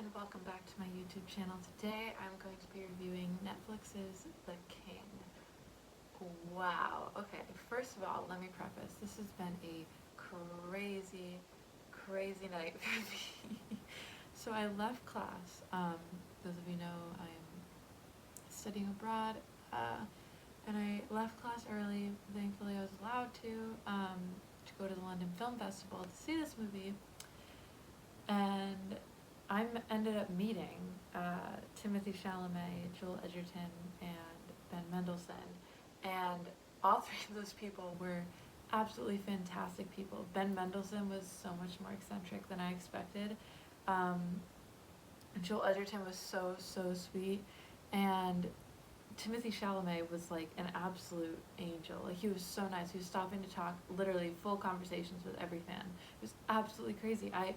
and welcome back to my YouTube channel. Today I'm going to be reviewing Netflix's The King. Wow. Okay, first of all, let me preface, this has been a crazy, crazy night for me. So I left class. Those of you know I'm studying abroad, and I left class early. Thankfully I was allowed to go to the London Film Festival to see this movie. And I ended up meeting Timothée Chalamet, Joel Edgerton, and Ben Mendelsohn, and all three of those people were absolutely fantastic people. Ben Mendelsohn was so much more eccentric than I expected. Joel Edgerton was so sweet, and Timothée Chalamet was like an absolute angel. Like, he was so nice. He was stopping to talk, literally full conversations with every fan. It was absolutely crazy. I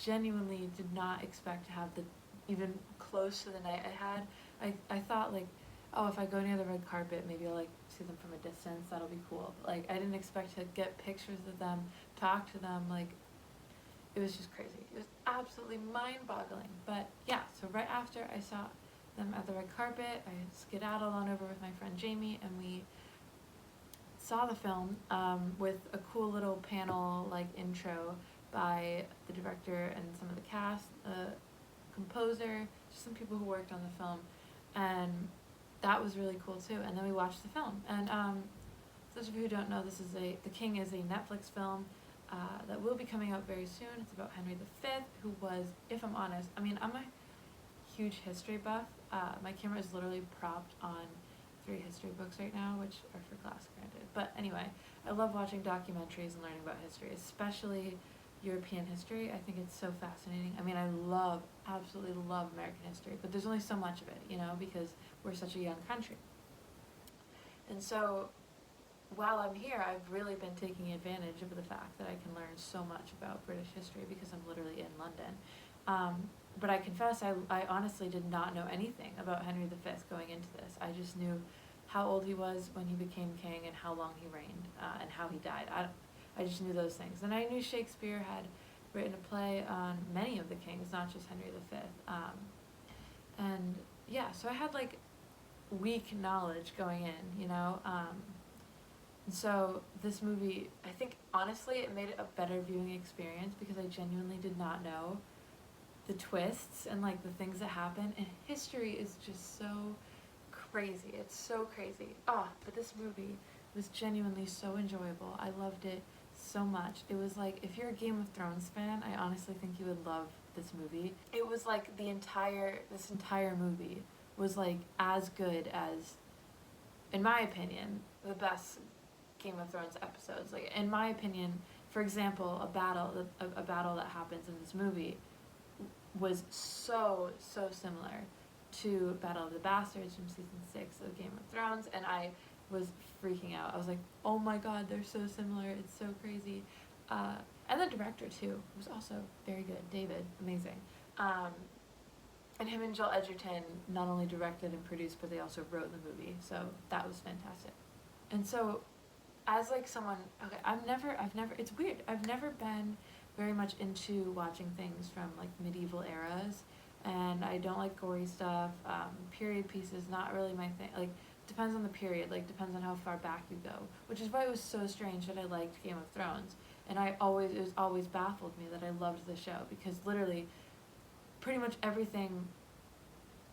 genuinely did not expect to have the even close to the night I had. I thought, like, oh, if I go near the red carpet, maybe I'll like see them from a distance. That'll be cool. But, like, I didn't expect to get pictures of them, talk to them. Like, it was just crazy. It was absolutely mind-boggling. But yeah, so right after I saw them at the red carpet, I skedaddled on over with my friend Jamie, and we saw the film with a cool little panel like intro by the director and some of the cast, composer, just some people who worked on the film, and that was really cool too. And then we watched the film, and those of you who don't know, The King is a Netflix film that will be coming out very soon. It's about Henry V, who was, if I'm honest, I mean, I'm a huge history buff. My camera is literally propped on 3 history books right now, which are for class, granted. But anyway, I love watching documentaries and learning about history, especially European history. I think it's so fascinating. I mean, I absolutely love American history, but there's only so much of it, you know, because we're such a young country. And so while I'm here, I've really been taking advantage of the fact that I can learn so much about British history because I'm literally in London. But I confess, I honestly did not know anything about Henry V going into this. I just knew how old he was when he became king and how long he reigned, and how he died. I just knew those things. And I knew Shakespeare had written a play on many of the kings, not just Henry V. And yeah, so I had like weak knowledge going in, you know. And so this movie, I think honestly it made it a better viewing experience because I genuinely did not know the twists and like the things that happen, and history is just so crazy. It's so crazy. But this movie was genuinely so enjoyable. I loved it so much. It was like, if you're a Game of Thrones fan, I honestly think you would love this movie. It was like this entire movie was like as good as, in my opinion, the best Game of Thrones episodes. Like, in my opinion, for example, a battle that happens in this movie was so similar to Battle of the Bastards from season 6 of Game of Thrones, and I was freaking out. I was like, oh my god, they're so similar, it's so crazy. And the director too was also very good, David, amazing. And him and Joel Edgerton not only directed and produced, but they also wrote the movie, so that was fantastic. And so, as like someone, okay, it's weird, I've never been very much into watching things from like medieval eras, and I don't like gory stuff. Period pieces, not really my thing. Like, depends on the period, like depends on how far back you go, which is why it was so strange that I liked Game of Thrones. And it always baffled me that I loved the show, because literally pretty much everything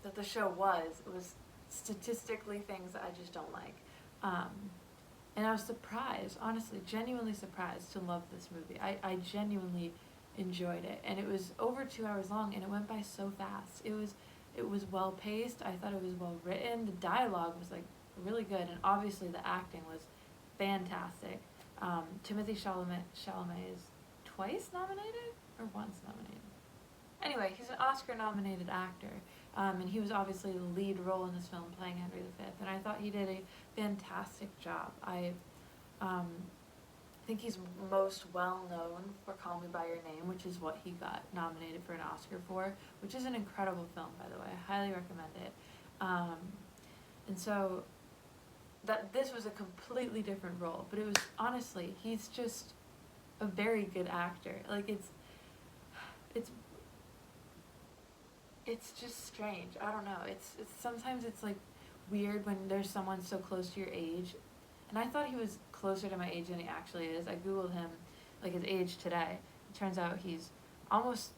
that the show was statistically things that I just don't like. And I was surprised, honestly, genuinely surprised to love this movie. I genuinely enjoyed it. And it was over 2 hours long, and it went by so fast. It was well paced. I thought it was well written. The dialogue was like really good, and obviously the acting was fantastic. Timothée Chalamet is twice nominated, or once nominated. Anyway, he's an Oscar-nominated actor, and he was obviously the lead role in this film, playing Henry V, and I thought he did a fantastic job. I think he's most well known for Call Me By Your Name, which is what he got nominated for an Oscar for, which is an incredible film, by the way. I highly recommend it. And so this was a completely different role, but it was, honestly, he's just a very good actor. Like, it's it's just strange. I don't know. It's sometimes it's like weird when there's someone so close to your age, and I thought he was closer to my age than he actually is. I googled him, like his age today. It turns out he's almost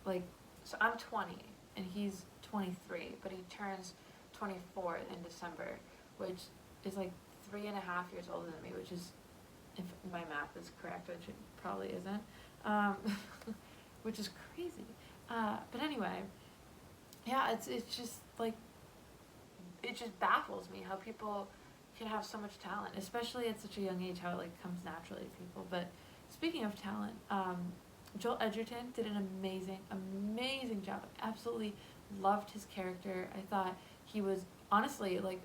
like, so I'm 20 and he's 23, but he turns 24 in December, which is like 3.5 years older than me, which is, if my math is correct, which it probably isn't, um, which is crazy. But anyway, yeah, it's just like, it just baffles me how people can have so much talent, especially at such a young age, how it like comes naturally to people. But speaking of talent, Joel Edgerton did an amazing job. I absolutely loved his character. I thought he was honestly like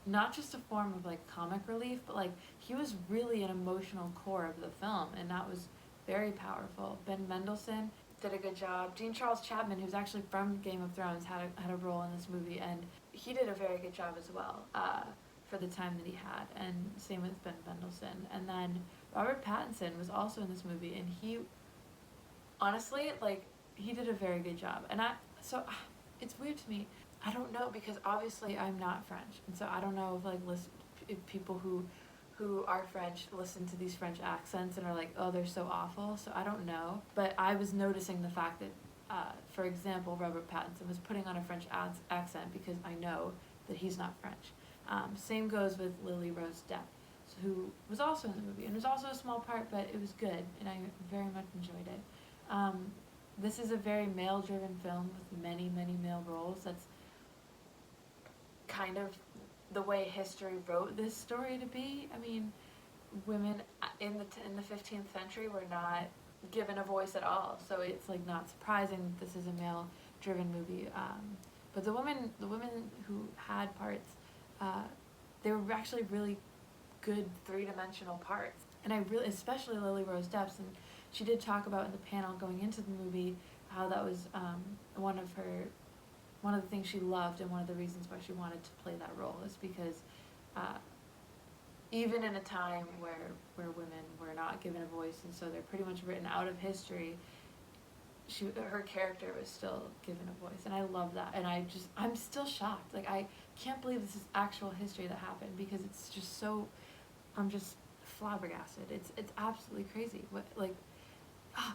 not just a form of like comic relief, but like he was really an emotional core of the film, and that was very powerful. Ben Mendelsohn did a good job. Dean Charles Chapman, who's actually from Game of Thrones, had a role in this movie, and he did a very good job as well for the time that he had. And same with Ben Mendelsohn. And then Robert Pattinson was also in this movie, and he honestly like he did a very good job. And it's weird to me. I don't know, because obviously I'm not French, and so I don't know if like if people who are French listen to these French accents and are like, oh, they're so awful. So I don't know, but I was noticing the fact that, for example, Robert Pattinson was putting on a French accent because I know that he's not French. Same goes with Lily Rose Depp, who was also in the movie and was also a small part, but it was good and I very much enjoyed it. This is a very male-driven film with many male roles. That's kind of the way history wrote this story to be. I mean, women in the 15th century were not given a voice at all, so it's like not surprising that this is a male-driven movie. But the women who had parts, they were actually really good three-dimensional parts, and I really, especially Lily Rose Depp, and she did talk about in the panel going into the movie how that was one of the things she loved, and one of the reasons why she wanted to play that role is because even in a time where women were not given a voice, and so they're pretty much written out of history, her character was still given a voice, and I love that. And I'm still shocked. Like, I can't believe this is actual history that happened, because it's just so, I'm just flabbergasted. It's absolutely crazy.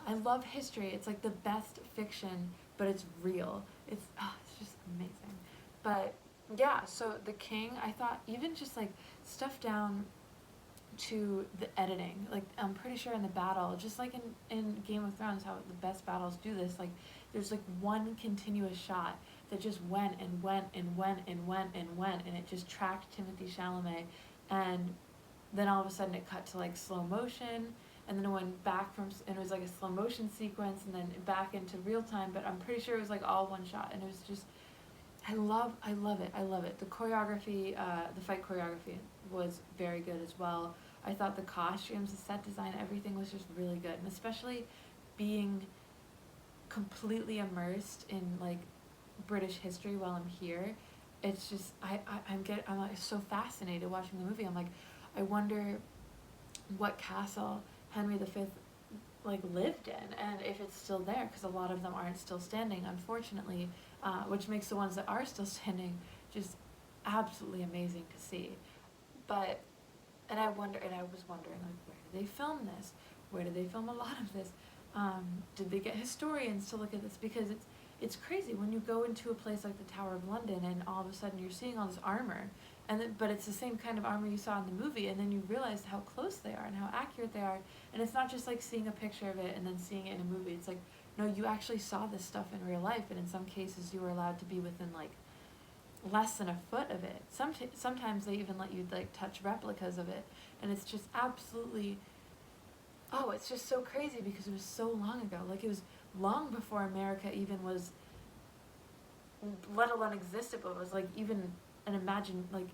I love history. It's like the best fiction, but it's real. It's just amazing. But yeah, so The King, I thought even just like stuff down to the editing, like I'm pretty sure in the battle, just like in Game of Thrones, how the best battles do this, like there's like one continuous shot that just went and went and went and went and went, and it just tracked Timothée Chalamet, and then all of a sudden it cut to like slow motion, and then it went back and it was like a slow motion sequence, and then back into real time, but I'm pretty sure it was like all one shot, and it was just, I love it. The choreography, the fight choreography was very good as well. I thought the costumes, the set design, everything was just really good, and especially being completely immersed in like British history while I'm here, it's just I'm like so fascinated watching the movie. I'm like, I wonder what castle Henry V like lived in, and if it's still there, because a lot of them aren't still standing, unfortunately, which makes the ones that are still standing just absolutely amazing to see. But and I was wondering, like, where did they film this? Where did they film a lot of this? Did they get historians to look at this? Because it's crazy when you go into a place like the Tower of London and all of a sudden you're seeing all this armor, but it's the same kind of armor you saw in the movie, and then you realize how close they are and how accurate they are, and it's not just like seeing a picture of it and then seeing it in a movie. It's like, no, you actually saw this stuff in real life, and in some cases you were allowed to be within like less than a foot of it. Sometimes they even let you like touch replicas of it, and it's just absolutely, oh, it's just so crazy because it was so long ago. Like, it was long before America even was, let alone existed, but was like even an like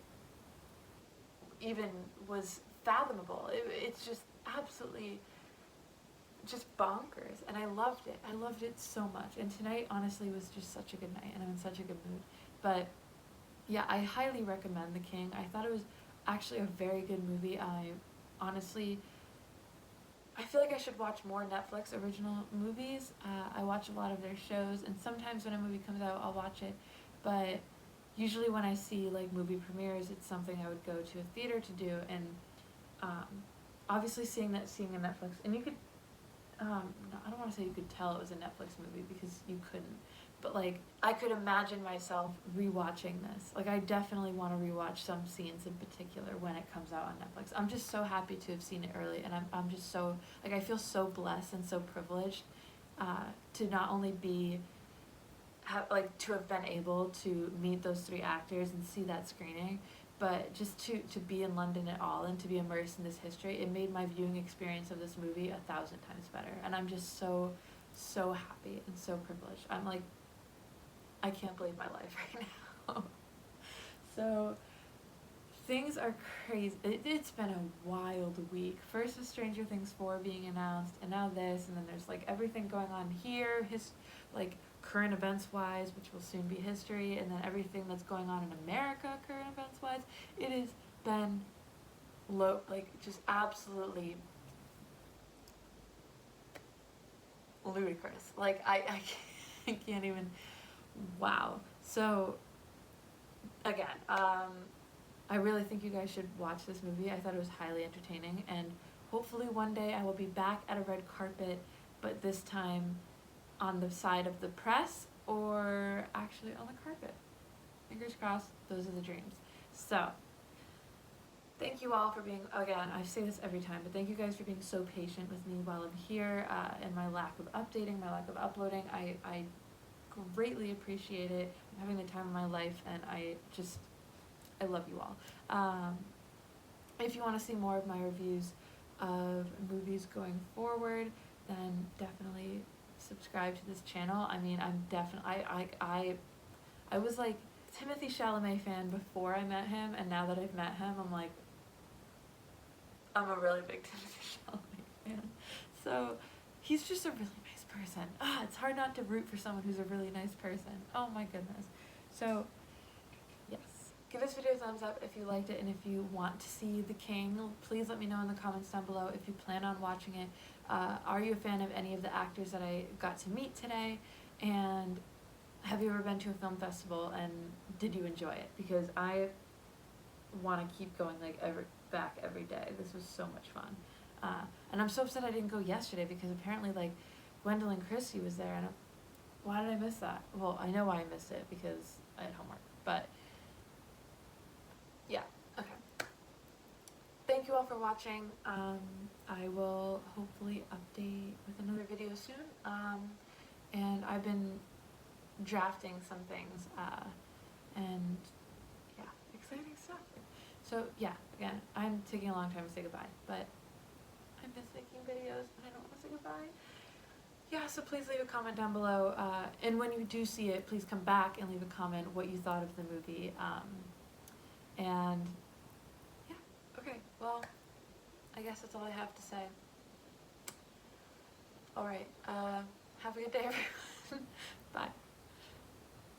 even was fathomable. It's just absolutely just bonkers, and I loved it. I loved it so much, and tonight honestly was just such a good night, and I'm in such a good mood. But yeah, I highly recommend The King. I thought it was actually a very good movie. I honestly, I feel like I should watch more Netflix original movies. I watch a lot of their shows, and sometimes when a movie comes out, I'll watch it. But usually when I see like movie premieres, it's something I would go to a theater to do. And um, obviously seeing a Netflix, and you could, no, I don't want to say you could tell it was a Netflix movie because you couldn't. But like I could imagine myself rewatching this. Like I definitely want to rewatch some scenes in particular when it comes out on Netflix. I'm just so happy to have seen it early, and I'm just so like I feel so blessed and so privileged to not only be to have been able to meet those three actors and see that screening, but just to be in London at all and to be immersed in this history. It made my viewing experience of this movie 1,000 times better, and I'm just so happy and so privileged. I'm like, I can't believe my life right now. So things are crazy. It's been a wild week. First was Stranger Things 4 being announced, and now this, and then there's like everything going on here, like current events wise, which will soon be history, and then everything that's going on in America current events wise. It has been just absolutely ludicrous. Like I can't even. Wow. So again, I really think you guys should watch this movie. I thought it was highly entertaining, and hopefully one day I will be back at a red carpet, but this time on the side of the press or actually on the carpet. Fingers crossed, those are the dreams. So, thank you all for being, again, I say this every time, but thank you guys for being so patient with me while I'm here, and my lack of updating, my lack of uploading. I greatly appreciate it. I'm having the time of my life, and I love you all. If you want to see more of my reviews of movies going forward, then definitely subscribe to this channel. I mean, I'm definitely, I was like Timothée Chalamet fan before I met him, and now that I've met him, I'm like, I'm a really big Timothée Chalamet fan. So, he's just a really nice person. It's hard not to root for someone who's a really nice person. Oh my goodness. So, yes. Give this video a thumbs up if you liked it, and if you want to see The King, please let me know in the comments down below if you plan on watching it. Are you a fan of any of the actors that I got to meet today? And have you ever been to a film festival, and did you enjoy it? Because I want to keep going back every day. This was so much fun. And I'm so upset I didn't go yesterday, because apparently like Gwendolyn Christie was there, and why did I miss that? Well, I know why I missed it, because I had homework, but yeah, okay. Thank you all for watching. I will hopefully update with another video soon. And I've been drafting some things, and yeah, exciting stuff. So yeah, again, I'm taking a long time to say goodbye, but I miss making videos, and I don't want to say goodbye. Yeah, so please leave a comment down below, and when you do see it, please come back and leave a comment what you thought of the movie. And yeah, okay, well, I guess that's all I have to say. Alright, have a good day, everyone. Bye.